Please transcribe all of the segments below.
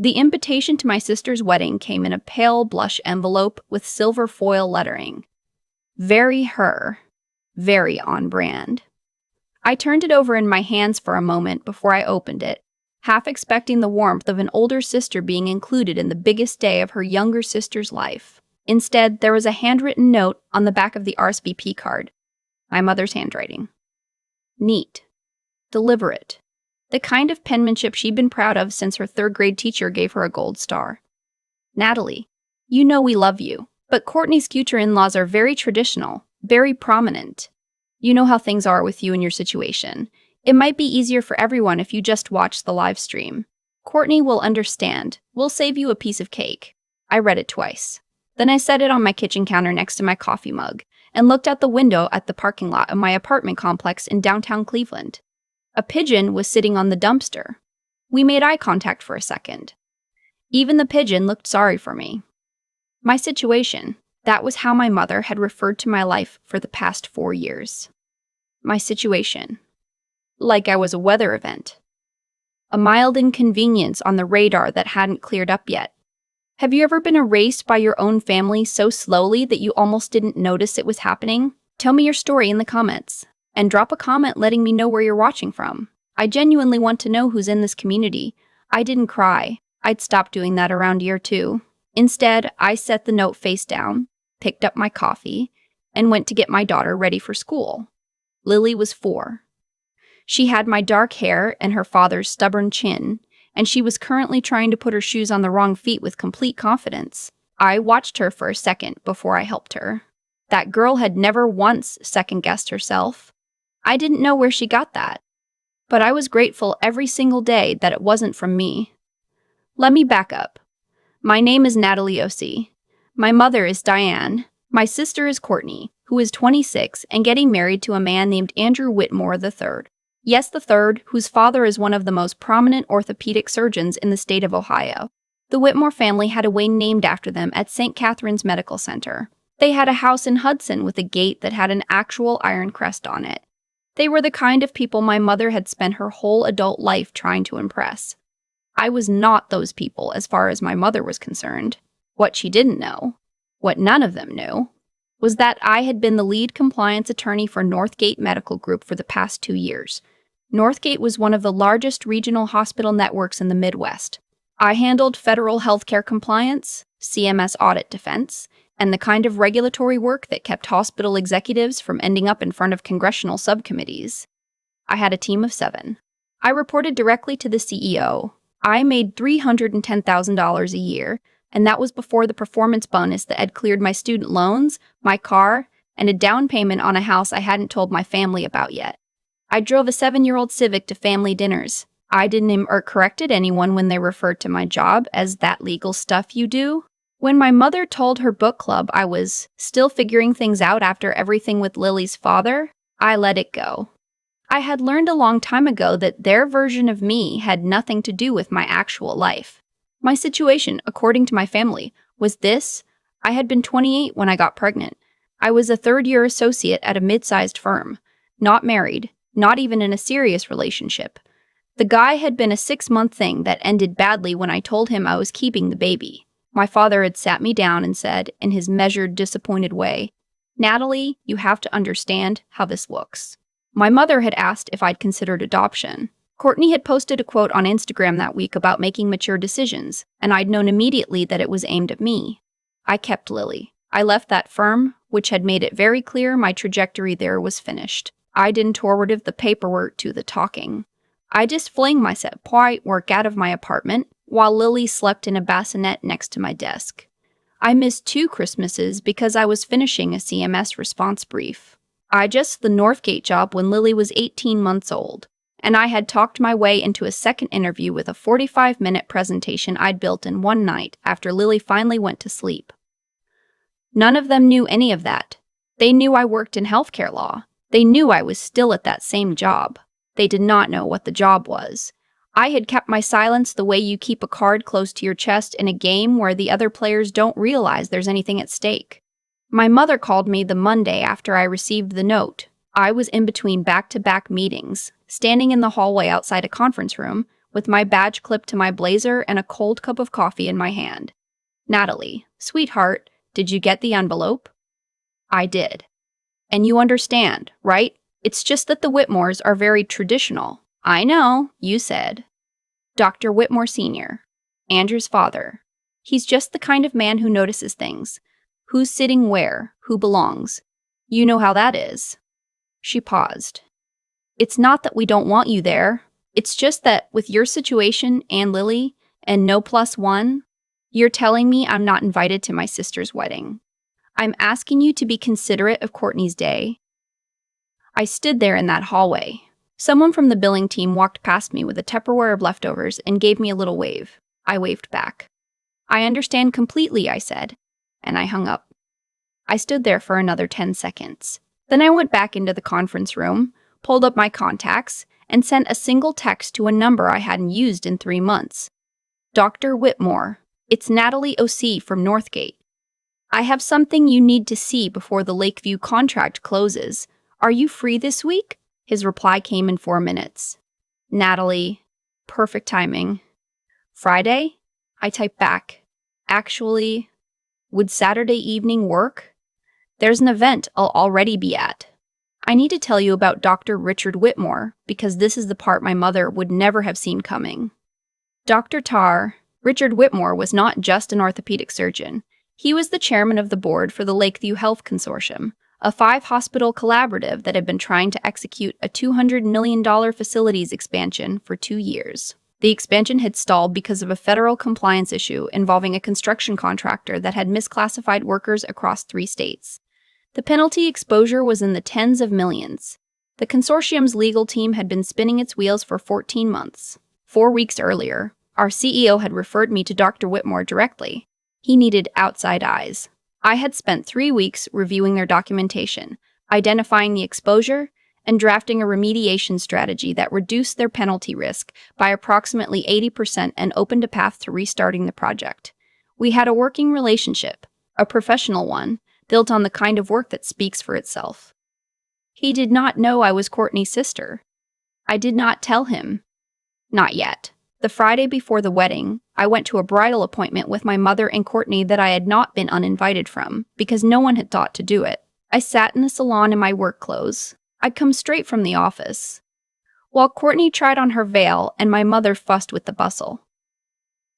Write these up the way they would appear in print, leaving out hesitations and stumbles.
The invitation to my sister's wedding came in a pale blush envelope with silver foil lettering. Very her. Very on brand. I turned it over in my hands for a moment before I opened it, half expecting the warmth of an older sister being included in the biggest day of her younger sister's life. Instead, there was a handwritten note on the back of the RSVP card. My mother's handwriting. Neat. Deliberate. The kind of penmanship she'd been proud of since her third-grade teacher gave her a gold star. Natalie, you know we love you, but Courtney's future in-laws are very traditional, very prominent. You know how things are with you and your situation. It might be easier for everyone if you just watch the live stream. Courtney will understand. We'll save you a piece of cake. I read it twice. Then I set it on my kitchen counter next to my coffee mug and looked out the window at the parking lot of my apartment complex in downtown Cleveland. A pigeon was sitting on the dumpster. We made eye contact for a second. Even the pigeon looked sorry for me. My situation. That was how my mother had referred to my life for the past 4 years. My situation. Like I was a weather event. A mild inconvenience on the radar that hadn't cleared up yet. Have you ever been erased by your own family so slowly that you almost didn't notice it was happening? Tell me your story in the comments. And drop a comment letting me know where you're watching from. I genuinely want to know who's in this community. I didn't cry. I'd stopped doing that around year 2. Instead, I set the note face down, picked up my coffee, and went to get my daughter ready for school. Lily was 4. She had my dark hair and her father's stubborn chin, and she was currently trying to put her shoes on the wrong feet with complete confidence. I watched her for a second before I helped her. That girl had never once second-guessed herself. I didn't know where she got that, but I was grateful every single day that it wasn't from me. Let me back up. My name is Natalie O.C. My mother is Diane. My sister is Courtney, who is 26 and getting married to a man named Andrew Whitmore III. Yes, the third, whose father is one of the most prominent orthopedic surgeons in the state of Ohio. The Whitmore family had a wing named after them at St. Catherine's Medical Center. They had a house in Hudson with a gate that had an actual iron crest on it. They were the kind of people my mother had spent her whole adult life trying to impress. I was not those people as far as my mother was concerned. What she didn't know, what none of them knew, was that I had been the lead compliance attorney for Northgate Medical Group for the past 2 years. Northgate was one of the largest regional hospital networks in the Midwest. I handled federal healthcare compliance, CMS audit defense, and the kind of regulatory work that kept hospital executives from ending up in front of congressional subcommittees. I had a team of 7. I reported directly to the CEO. I made $310,000 a year, and that was before the performance bonus that had cleared my student loans, my car, and a down payment on a house I hadn't told my family about yet. I drove a 7-year-old Civic to family dinners. I didn't corrected anyone when they referred to my job as that legal stuff you do. When my mother told her book club I was still figuring things out after everything with Lily's father, I let it go. I had learned a long time ago that their version of me had nothing to do with my actual life. My situation, according to my family, was this. I had been 28 when I got pregnant. I was a third-year associate at a mid-sized firm, not married, not even in a serious relationship. The guy had been a 6-month thing that ended badly when I told him I was keeping the baby. My father had sat me down and said, in his measured, disappointed way, "Natalie, you have to understand how this looks." My mother had asked if I'd considered adoption. Courtney had posted a quote on Instagram that week about making mature decisions, and I'd known immediately that it was aimed at me. I kept Lily. I left that firm, which had made it very clear my trajectory there was finished. I didn't forward the paperwork to the talking. I just flung myself quiet work out of my apartment, while Lily slept in a bassinet next to my desk. I missed 2 Christmases because I was finishing a CMS response brief. I just the Northgate job when Lily was 18 months old, and I had talked my way into a second interview with a 45-minute presentation I'd built in one night after Lily finally went to sleep. None of them knew any of that. They knew I worked in healthcare law. They knew I was still at that same job. They did not know what the job was. I had kept my silence the way you keep a card close to your chest in a game where the other players don't realize there's anything at stake. My mother called me the Monday after I received the note. I was in between back-to-back meetings, standing in the hallway outside a conference room, with my badge clipped to my blazer and a cold cup of coffee in my hand. "Natalie, sweetheart, did you get the envelope?" I did. "And you understand, right? It's just that the Whitmores are very traditional." "I know," you said. "Dr. Whitmore Sr., Andrew's father. He's just the kind of man who notices things. Who's sitting where, who belongs. You know how that is." She paused. "It's not that we don't want you there. It's just that with your situation and Lily, and no +1, you're telling me I'm not invited to my sister's wedding. I'm asking you to be considerate of Courtney's day." I stood there in that hallway. Someone from the billing team walked past me with a Tupperware of leftovers and gave me a little wave. I waved back. "I understand completely," I said, and I hung up. I stood there for another 10 seconds. Then I went back into the conference room, pulled up my contacts, and sent a single text to a number I hadn't used in 3 months. "Dr. Whitmore, it's Natalie O.C. from Northgate. I have something you need to see before the Lakeview contract closes. Are you free this week?" His reply came in 4 minutes. "Natalie, perfect timing. Friday?" I typed back. "Actually, would Saturday evening work? There's an event I'll already be at. I need to tell you about Dr. Richard Whitmore, because this is the part my mother would never have seen coming." Dr. Tarr, Richard Whitmore, was not just an orthopedic surgeon. He was the chairman of the board for the Lakeview Health Consortium, a 5-hospital collaborative that had been trying to execute a $200 million facilities expansion for 2 years. The expansion had stalled because of a federal compliance issue involving a construction contractor that had misclassified workers across 3 states. The penalty exposure was in the tens of millions. The consortium's legal team had been spinning its wheels for 14 months. 4 weeks earlier, our CEO had referred me to Dr. Whitmore directly. He needed outside eyes. I had spent 3 weeks reviewing their documentation, identifying the exposure, and drafting a remediation strategy that reduced their penalty risk by approximately 80% and opened a path to restarting the project. We had a working relationship, a professional one, built on the kind of work that speaks for itself. He did not know I was Courtney's sister. I did not tell him. Not yet. The Friday before the wedding, I went to a bridal appointment with my mother and Courtney that I had not been uninvited from, because no one had thought to do it. I sat in the salon in my work clothes. I'd come straight from the office. While Courtney tried on her veil and my mother fussed with the bustle.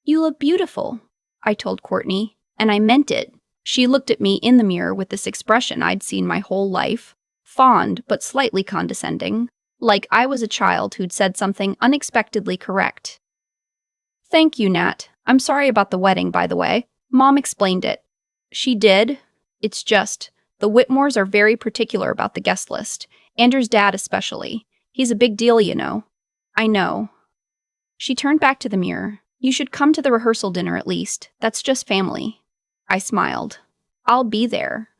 "You look beautiful," I told Courtney, and I meant it. She looked at me in the mirror with this expression I'd seen my whole life, fond but slightly condescending, like I was a child who'd said something unexpectedly correct. "Thank you, Nat. I'm sorry about the wedding, by the way. Mom explained it." "She did. It's just, the Whitmores are very particular about the guest list. Andrew's dad especially. He's a big deal, you know." "I know." She turned back to the mirror. "You should come to the rehearsal dinner at least. That's just family." I smiled. "I'll be there."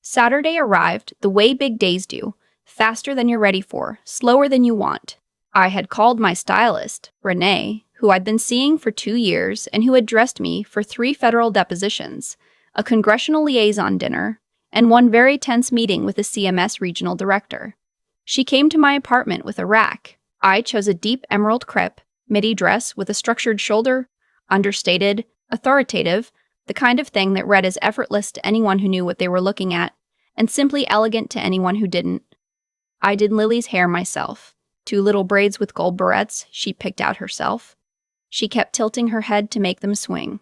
Saturday arrived the way big days do. Faster than you're ready for, slower than you want. I had called my stylist, Renee, who I'd been seeing for 2 years and who had dressed me for 3 federal depositions, a congressional liaison dinner, and one very tense meeting with a CMS regional director. She came to my apartment with a rack. I chose a deep emerald crepe, midi dress with a structured shoulder, understated, authoritative, the kind of thing that read as effortless to anyone who knew what they were looking at, and simply elegant to anyone who didn't. I did Lily's hair myself. 2 little braids with gold barrettes she picked out herself. She kept tilting her head to make them swing.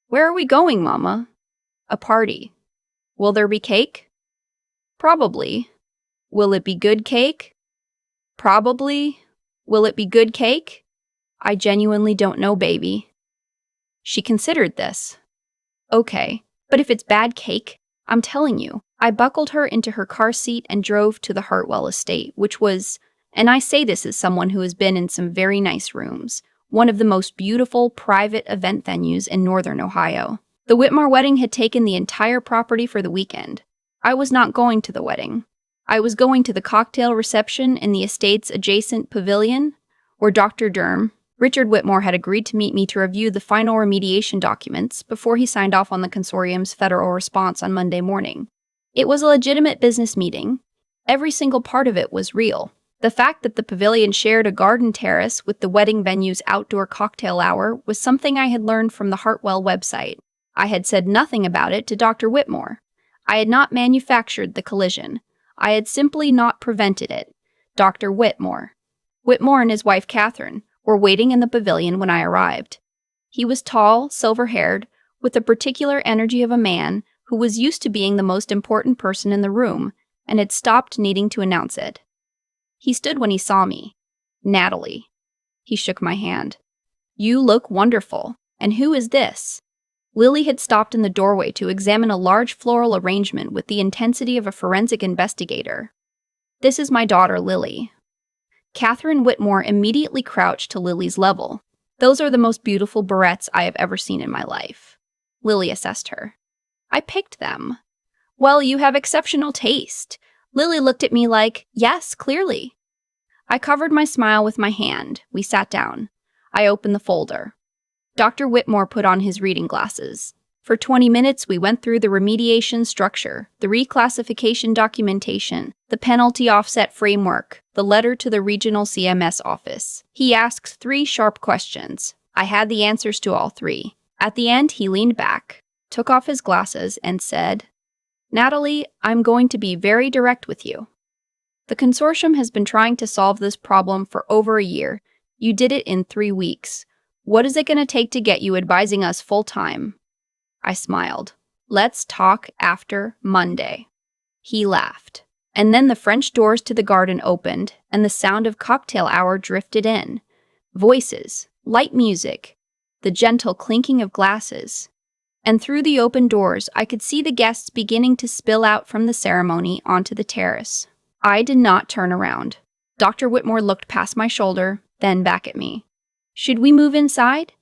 "Where are we going, Mama?" "A party." "Will there be cake?" "Probably." "Will it be good cake?" "Probably." "Will it be good cake?" "I genuinely don't know, baby." She considered this. "Okay, but if it's bad cake, I'm telling you." I buckled her into her car seat and drove to the Hartwell estate, which was, and I say this as someone who has been in some very nice rooms, one of the most beautiful private event venues in northern Ohio. The Whitmore wedding had taken the entire property for the weekend. I was not going to the wedding. I was going to the cocktail reception in the estate's adjacent pavilion, where Dr. Derm, Richard Whitmore, had agreed to meet me to review the final remediation documents before he signed off on the consortium's federal response on Monday morning. It was a legitimate business meeting. Every single part of it was real. The fact that the pavilion shared a garden terrace with the wedding venue's outdoor cocktail hour was something I had learned from the Hartwell website. I had said nothing about it to Dr. Whitmore. I had not manufactured the collision. I had simply not prevented it. Dr. Whitmore. Whitmore and his wife Catherine were waiting in the pavilion when I arrived. He was tall, silver-haired, with the particular energy of a man who was used to being the most important person in the room and had stopped needing to announce it. He stood when he saw me. Natalie. He shook my hand. You look wonderful. And who is this? Lily had stopped in the doorway to examine a large floral arrangement with the intensity of a forensic investigator. This is my daughter, Lily. Catherine Whitmore immediately crouched to Lily's level. Those are the most beautiful barrettes I have ever seen in my life. Lily assessed her. I picked them. Well, you have exceptional taste. Lily looked at me like, yes, clearly. I covered my smile with my hand. We sat down. I opened the folder. Dr. Whitmore put on his reading glasses. For 20 minutes, we went through the remediation structure, the reclassification documentation, the penalty offset framework, the letter to the regional CMS office. He asked 3 sharp questions. I had the answers to all 3. At the end, he leaned back, took off his glasses, and said, Natalie, I'm going to be very direct with you. The consortium has been trying to solve this problem for over a year. You did it in 3 weeks. What is it going to take to get you advising us full-time? I smiled. Let's talk after Monday. He laughed. And then the French doors to the garden opened, and the sound of cocktail hour drifted in. Voices, light music, the gentle clinking of glasses. And through the open doors, I could see the guests beginning to spill out from the ceremony onto the terrace. I did not turn around. Dr. Whitmore looked past my shoulder, then back at me. Should we move inside?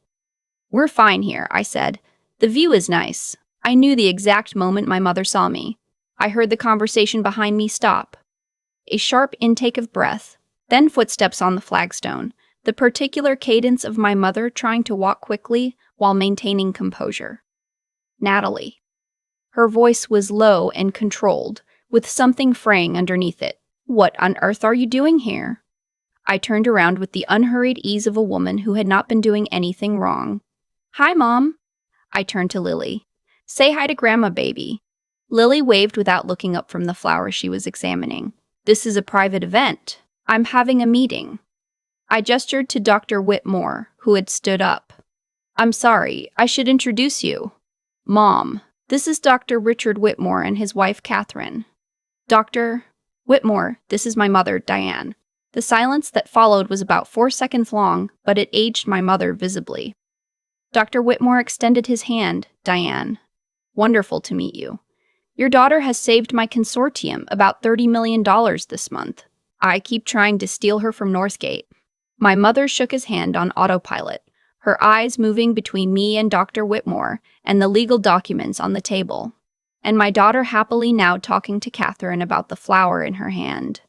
We're fine here, I said. The view is nice. I knew the exact moment my mother saw me. I heard the conversation behind me stop. A sharp intake of breath, then footsteps on the flagstone, the particular cadence of my mother trying to walk quickly while maintaining composure. Natalie. Her voice was low and controlled, with something fraying underneath it. What on earth are you doing here? I turned around with the unhurried ease of a woman who had not been doing anything wrong. Hi, Mom. I turned to Lily. Say hi to Grandma, baby. Lily waved without looking up from the flowers she was examining. This is a private event. I'm having a meeting. I gestured to Dr. Whitmore, who had stood up. I'm sorry, I should introduce you. Mom, this is Dr. Richard Whitmore and his wife, Catherine. Dr. Whitmore, this is my mother, Diane. The silence that followed was about 4 seconds long, but it aged my mother visibly. Dr. Whitmore extended his hand. Diane. Wonderful to meet you. Your daughter has saved my consortium about $30 million this month. I keep trying to steal her from Northgate. My mother shook his hand on autopilot, her eyes moving between me and Dr. Whitmore and the legal documents on the table. And my daughter happily now talking to Catherine about the flower in her hand.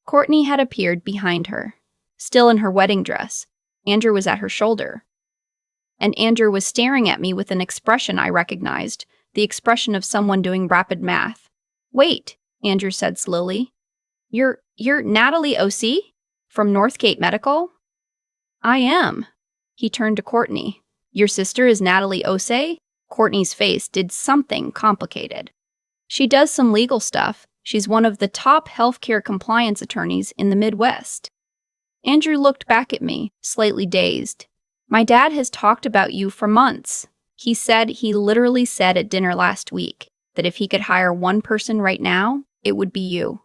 Courtney had appeared behind her, still in her wedding dress. Andrew was at her shoulder. And Andrew was staring at me with an expression I recognized, the expression of someone doing rapid math. Wait, Andrew said slowly. You're Natalie O.C. from Northgate Medical? I am. He turned to Courtney. Your sister is Natalie O.C.? Courtney's face did something complicated. She does some legal stuff. She's one of the top healthcare compliance attorneys in the Midwest. Andrew looked back at me, slightly dazed. My dad has talked about you for months. He literally said at dinner last week that if he could hire one person right now, it would be you.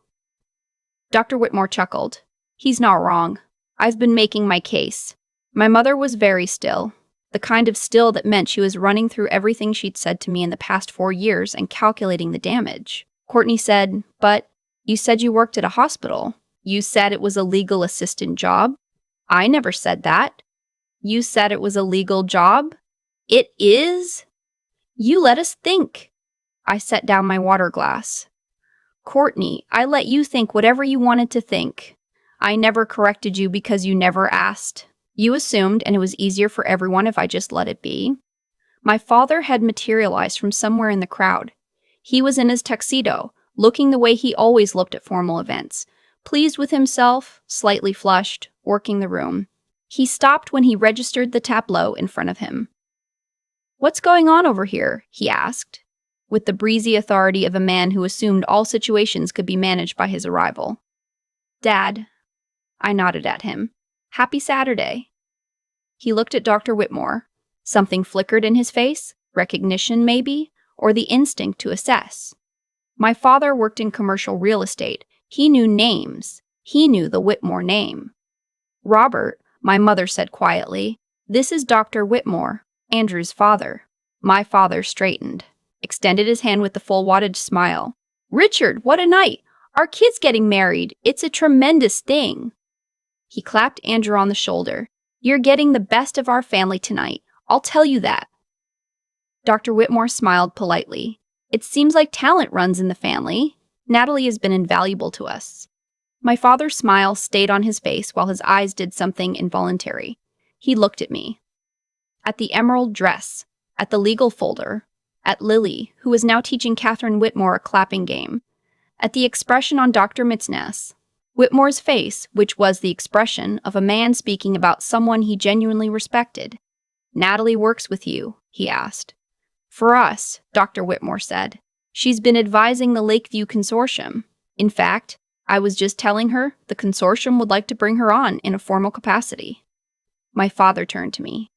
Dr. Whitmore chuckled. He's not wrong. I've been making my case. My mother was very still, the kind of still that meant she was running through everything she'd said to me in the past 4 years and calculating the damage. Courtney said, but you said you worked at a hospital. You said it was a legal assistant job. I never said that. You said it was a legal job. It is? You let us think. I set down my water glass. Courtney, I let you think whatever you wanted to think. I never corrected you because you never asked. You assumed, and it was easier for everyone if I just let it be. My father had materialized from somewhere in the crowd. He was in his tuxedo, looking the way he always looked at formal events, Pleased with himself, slightly flushed, working the room. He stopped when he registered the tableau in front of him. "What's going on over here?" he asked, with the breezy authority of a man who assumed all situations could be managed by his arrival. "Dad." I nodded at him. "Happy Saturday." He looked at Dr. Whitmore. Something flickered in his face, recognition maybe, or the instinct to assess. My father worked in commercial real estate. He knew names. He knew the Whitmore name. "Robert," my mother said quietly, "this is Dr. Whitmore, Andrew's father." My father straightened, extended his hand with the full wattage smile. "Richard, what a night! Our kid's getting married. It's a tremendous thing." He clapped Andrew on the shoulder. "You're getting the best of our family tonight. I'll tell you that." Dr. Whitmore smiled politely. "It seems like talent runs in the family. Natalie has been invaluable to us." My father's smile stayed on his face while his eyes did something involuntary. He looked at me. At the emerald dress, at the legal folder, at Lily, who was now teaching Catherine Whitmore a clapping game, at the expression on Dr. Mitzness. Whitmore's face, which was the expression of a man speaking about someone he genuinely respected. "Natalie works with you?" he asked. "For us," Dr. Whitmore said. "She's been advising the Lakeview Consortium. In fact, I was just telling her the consortium would like to bring her on in a formal capacity." My father turned to me.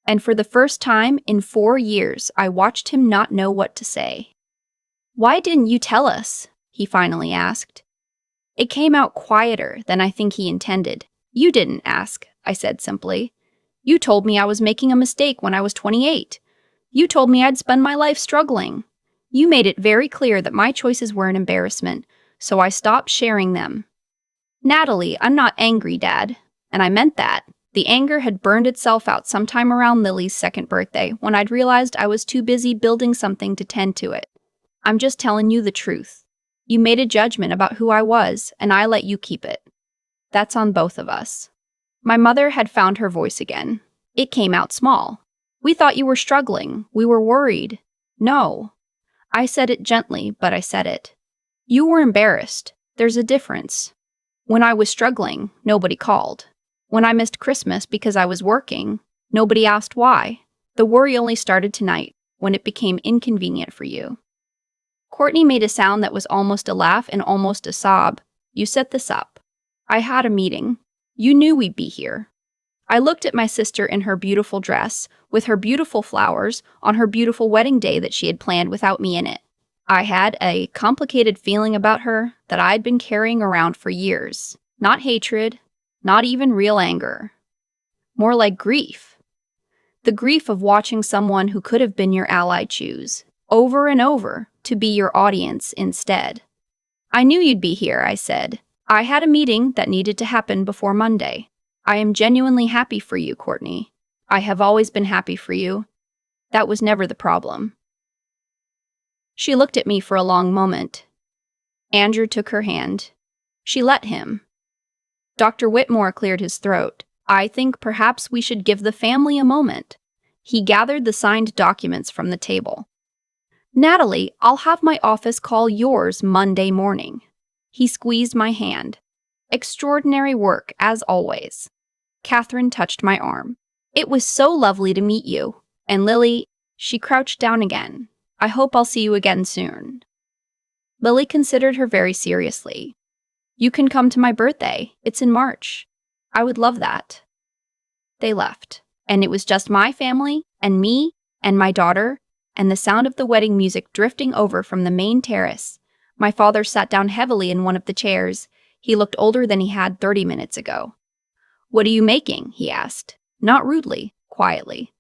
And for the first time in 4 years, I watched him not know what to say. "Why didn't you tell us?" he finally asked. It came out quieter than I think he intended. "You didn't ask," I said simply. "You told me I was making a mistake when I was 28. You told me I'd spend my life struggling. You made it very clear that my choices were an embarrassment, so I stopped sharing them." "Natalie, I'm not angry, Dad." And I meant that. The anger had burned itself out sometime around Lily's 2nd birthday when I'd realized I was too busy building something to tend to it. "I'm just telling you the truth. You made a judgment about who I was, and I let you keep it. That's on both of us." My mother had found her voice again. It came out small. "We thought you were struggling. We were worried." "No." I said it gently, but I said it. "You were embarrassed. There's a difference. When I was struggling, nobody called. When I missed Christmas because I was working, nobody asked why. The worry only started tonight, when it became inconvenient for you." Courtney made a sound that was almost a laugh and almost a sob. "You set this up. I had a meeting. You knew we'd be here." I looked at my sister in her beautiful dress, with her beautiful flowers, on her beautiful wedding day that she had planned without me in it. I had a complicated feeling about her that I'd been carrying around for years. Not hatred, not even real anger. More like grief. The grief of watching someone who could have been your ally choose, over and over, to be your audience instead. "I knew you'd be here," I said. "I had a meeting that needed to happen before Monday. I am genuinely happy for you, Courtney. I have always been happy for you. That was never the problem." She looked at me for a long moment. Andrew took her hand. She let him. Dr. Whitmore cleared his throat. "I think perhaps we should give the family a moment." He gathered the signed documents from the table. "Natalie, I'll have my office call yours Monday morning." He squeezed my hand. "Extraordinary work, as always." Catherine touched my arm. "It was so lovely to meet you. And Lily," she crouched down again. "I hope I'll see you again soon." Lily considered her very seriously. "You can come to my birthday. It's in March. I would love that." They left, and it was just my family, and me, and my daughter, and the sound of the wedding music drifting over from the main terrace. My father sat down heavily in one of the chairs. He looked older than he had 30 minutes ago. "What are you making?" he asked. Not rudely, quietly.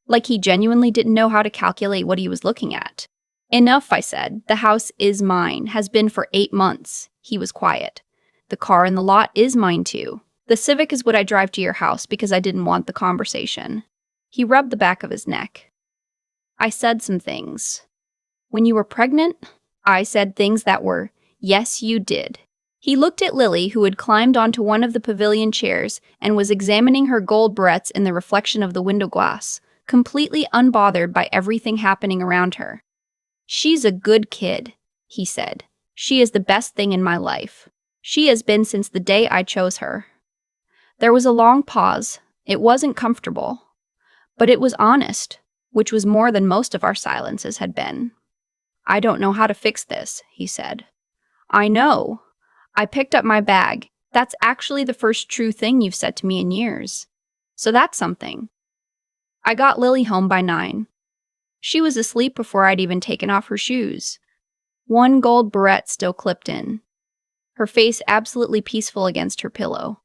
Like he genuinely didn't know how to calculate what he was looking at. "Enough," I said. "The house is mine, has been for 8 months. He was quiet. "The car in the lot is mine too. The Civic is what I drive to your house because I didn't want the conversation." He rubbed the back of his neck. "I said some things. When you were pregnant, I said things that were, yes, you did." He looked at Lily, who had climbed onto one of the pavilion chairs and was examining her gold barrettes in the reflection of the window glass, completely unbothered by everything happening around her. "She's a good kid," he said. "She is the best thing in my life. She has been since the day I chose her." There was a long pause. It wasn't comfortable, but it was honest, which was more than most of our silences had been. "I don't know how to fix this," he said. "I know." I picked up my bag. "That's actually the first true thing you've said to me in years. So that's something." I got Lily home by 9. She was asleep before I'd even taken off her shoes. One gold barrette still clipped in. Her face absolutely peaceful against her pillow.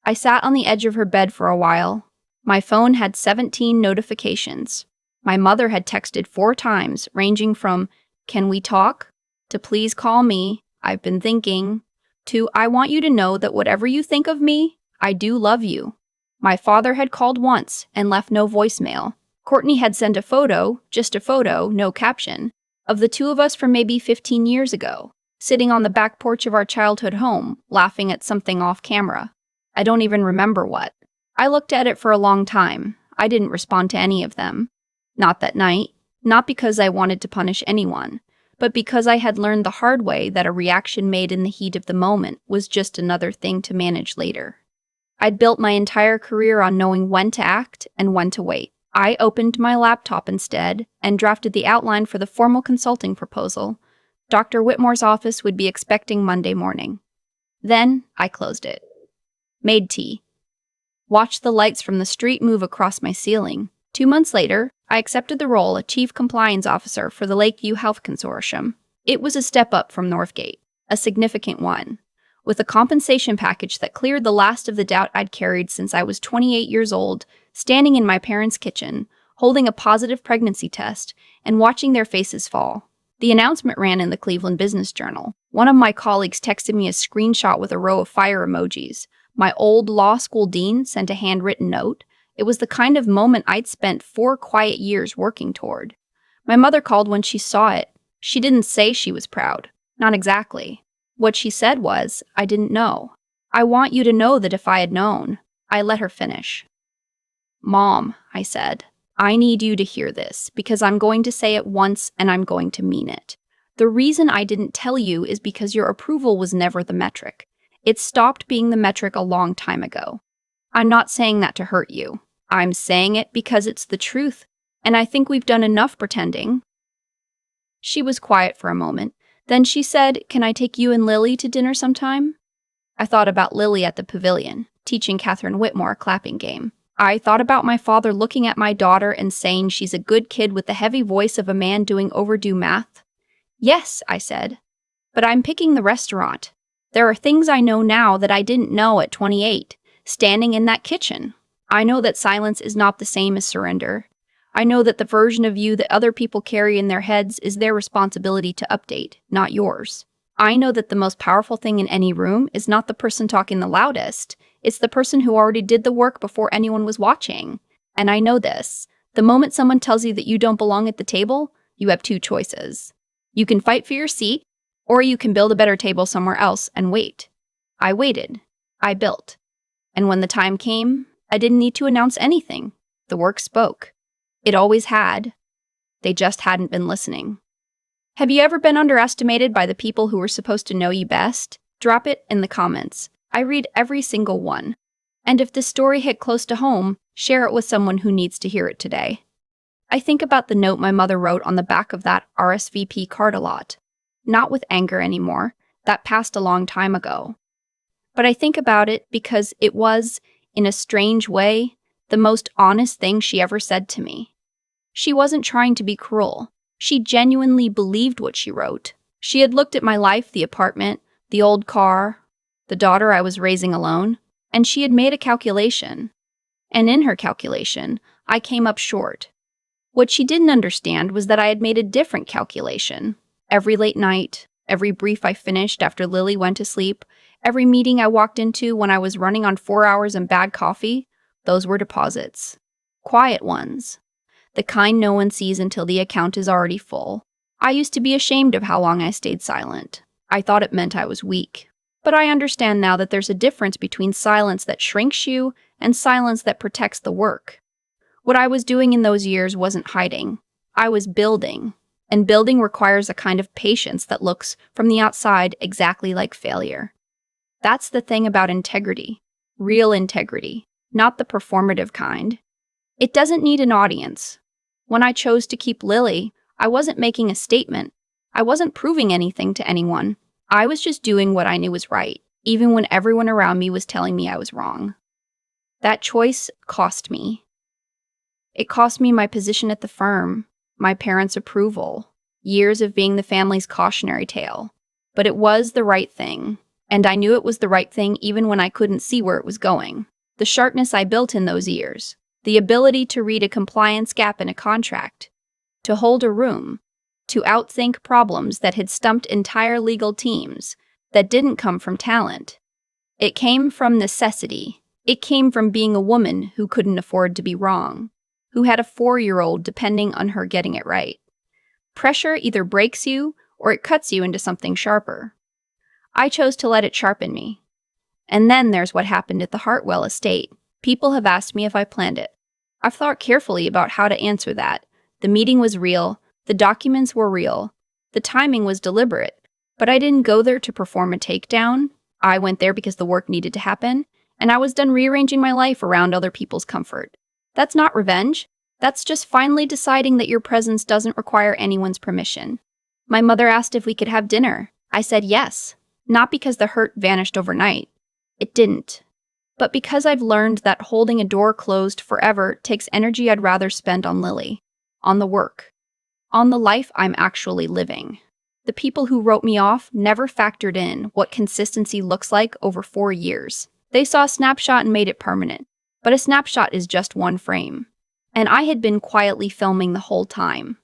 I sat on the edge of her bed for a while. My phone had 17 notifications. My mother had texted 4 times, ranging from, "Can we talk?" to "Please call me, I've been thinking," to "I want you to know that whatever you think of me, I do love you." My father had called once and left no voicemail. Courtney had sent a photo, just a photo, no caption, of the two of us from maybe 15 years ago, sitting on the back porch of our childhood home, laughing at something off camera. I don't even remember what. I looked at it for a long time. I didn't respond to any of them. Not that night. Not because I wanted to punish anyone, but because I had learned the hard way that a reaction made in the heat of the moment was just another thing to manage later. I'd built my entire career on knowing when to act and when to wait. I opened my laptop instead and drafted the outline for the formal consulting proposal Dr. Whitmore's office would be expecting Monday morning. Then I closed it. Made tea. Watched the lights from the street move across my ceiling. 2 months later, I accepted the role of Chief Compliance Officer for the Lakeview Health Consortium. It was a step up from Northgate, a significant one, with a compensation package that cleared the last of the doubt I'd carried since I was 28 years old, standing in my parents' kitchen, holding a positive pregnancy test, and watching their faces fall. The announcement ran in the Cleveland Business Journal. One of my colleagues texted me a screenshot with a row of fire emojis. My old law school dean sent a handwritten note. It was the kind of moment I'd spent 4 quiet years working toward. My mother called when she saw it. She didn't say she was proud. Not exactly. What she said was, "I didn't know. I want you to know that if I had known." I let her finish. "Mom," I said, "I need you to hear this, because I'm going to say it once and I'm going to mean it. The reason I didn't tell you is because your approval was never the metric. It stopped being the metric a long time ago. I'm not saying that to hurt you. I'm saying it because it's the truth, and I think we've done enough pretending." She was quiet for a moment. Then she said, "Can I take you and Lily to dinner sometime?" I thought about Lily at the pavilion, teaching Catherine Whitmore a clapping game. I thought about my father looking at my daughter and saying she's a good kid with the heavy voice of a man doing overdue math. "Yes," I said, "but I'm picking the restaurant. There are things I know now that I didn't know at 28, standing in that kitchen. I know that silence is not the same as surrender. I know that the version of you that other people carry in their heads is their responsibility to update, not yours. I know that the most powerful thing in any room is not the person talking the loudest. It's the person who already did the work before anyone was watching. And I know this. The moment someone tells you that you don't belong at the table, you have 2 choices. You can fight for your seat, or you can build a better table somewhere else and wait." I waited. I built. And when the time came, I didn't need to announce anything. The work spoke. It always had. They just hadn't been listening. Have you ever been underestimated by the people who were supposed to know you best? Drop it in the comments. I read every single one. And if this story hit close to home, share it with someone who needs to hear it today. I think about the note my mother wrote on the back of that RSVP card a lot. Not with anger anymore. That passed a long time ago. But I think about it because it was, in a strange way, the most honest thing she ever said to me. She wasn't trying to be cruel. She genuinely believed what she wrote. She had looked at my life, the apartment, the old car, the daughter I was raising alone, and she had made a calculation. And in her calculation, I came up short. What she didn't understand was that I had made a different calculation. Every late night, every brief I finished after Lily went to sleep, every meeting I walked into when I was running on 4 hours and bad coffee, those were deposits. Quiet ones. The kind no one sees until the account is already full. I used to be ashamed of how long I stayed silent. I thought it meant I was weak. But I understand now that there's a difference between silence that shrinks you and silence that protects the work. What I was doing in those years wasn't hiding. I was building. And building requires a kind of patience that looks, from the outside, exactly like failure. That's the thing about integrity. Real integrity, not the performative kind. It doesn't need an audience. When I chose to keep Lily, I wasn't making a statement. I wasn't proving anything to anyone. I was just doing what I knew was right, even when everyone around me was telling me I was wrong. That choice cost me. It cost me my position at the firm, my parents' approval, years of being the family's cautionary tale. But it was the right thing, and I knew it was the right thing even when I couldn't see where it was going. The sharpness I built in those years, the ability to read a compliance gap in a contract, to hold a room, to outthink problems that had stumped entire legal teams, that didn't come from talent. It came from necessity. It came from being a woman who couldn't afford to be wrong, who had a 4-year-old depending on her getting it right. Pressure either breaks you or it cuts you into something sharper. I chose to let it sharpen me. And then there's what happened at the Hartwell estate. People have asked me if I planned it. I've thought carefully about how to answer that. The meeting was real. The documents were real. The timing was deliberate. But I didn't go there to perform a takedown. I went there because the work needed to happen, and I was done rearranging my life around other people's comfort. That's not revenge. That's just finally deciding that your presence doesn't require anyone's permission. My mother asked if we could have dinner. I said yes. Not because the hurt vanished overnight. It didn't. But because I've learned that holding a door closed forever takes energy I'd rather spend on Lily, on the work, on the life I'm actually living. The people who wrote me off never factored in what consistency looks like over 4 years. They saw a snapshot and made it permanent. But a snapshot is just one frame. And I had been quietly filming the whole time.